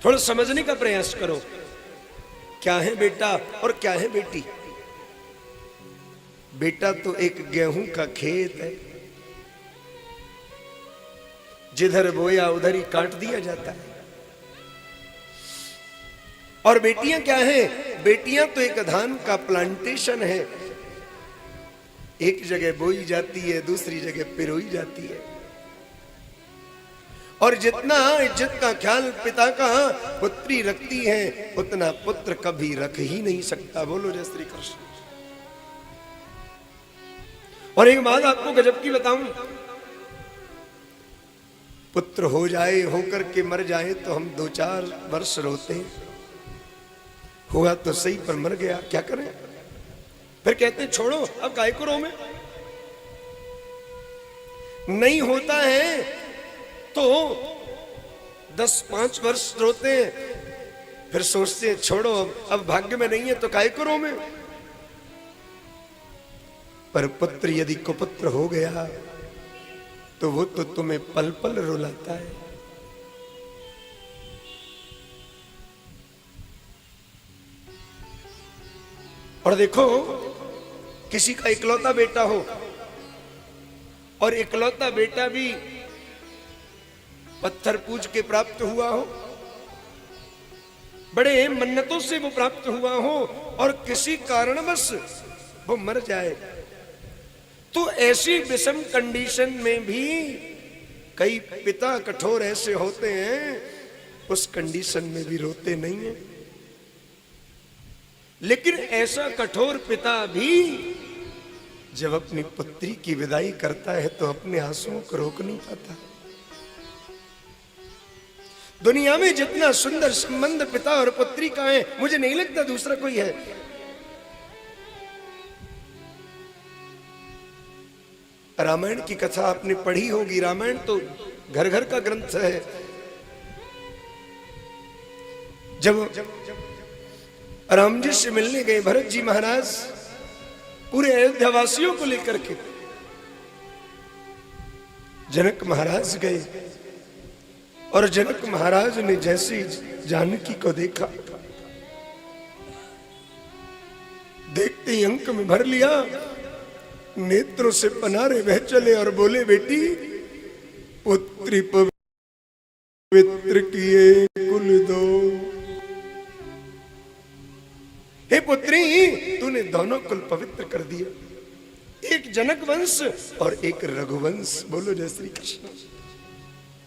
थोड़ा समझने का प्रयास करो, क्या है बेटा और क्या है बेटी। बेटा तो एक गेहूं का खेत है, जिधर बोया उधर ही काट दिया जाता है। और बेटियां क्या है? बेटियां तो एक धान का प्लांटेशन है, एक जगह बोई जाती है, दूसरी जगह पिरोई जाती है। और जितना इज्जत का ख्याल पिता का पुत्री रखती है, उतना पुत्र कभी रख ही नहीं सकता। बोलो जय श्री कृष्ण। और एक बात आपको गजब की बताऊं, पुत्र हो जाए, होकर के मर जाए तो हम 2-4 वर्ष रोते हैं, हुआ तो सही पर मर गया, क्या करें। फिर कहते हैं छोड़ो अब काय को रो में। नहीं होता है तो 10-5 वर्ष रोते हैं, फिर सोचते हैं छोड़ो अब भाग्य में नहीं है तो काय को रो में। पर पुत्र यदि कुपुत्र हो गया तो वो तो तुम्हें पल पल रुलाता है। और देखो, किसी का इकलौता बेटा हो और इकलौता बेटा भी पत्थर पूज के प्राप्त हुआ हो, बड़े मन्नतों से वो प्राप्त हुआ हो, और किसी कारणवश वो मर जाए, तो ऐसी विषम कंडीशन में भी कई पिता कठोर ऐसे होते हैं, उस कंडीशन में भी रोते नहीं है। लेकिन ऐसा कठोर पिता भी जब अपनी पुत्री की विदाई करता है तो अपने आंसुओं को रोक नहीं पाता। दुनिया में जितना सुंदर संबंध पिता और पुत्री का है, मुझे नहीं लगता दूसरा कोई है। रामायण की कथा आपने पढ़ी होगी, रामायण तो घर घर का ग्रंथ है। जब राम जी से मिलने गए भरत जी महाराज पूरे अयोध्या वासियों को लेकर के, जनक महाराज गए और जनक महाराज ने जैसे जानकी को देखा, देखते ही अंक में भर लिया, नेत्रों से पनारे बह चले और बोले बेटी पुत्री पवित्र किए कुल दो। हे पुत्री, तूने दोनों कुल पवित्र कर दिया, एक जनक वंश और एक रघुवंश। बोलो जय श्री कृष्ण।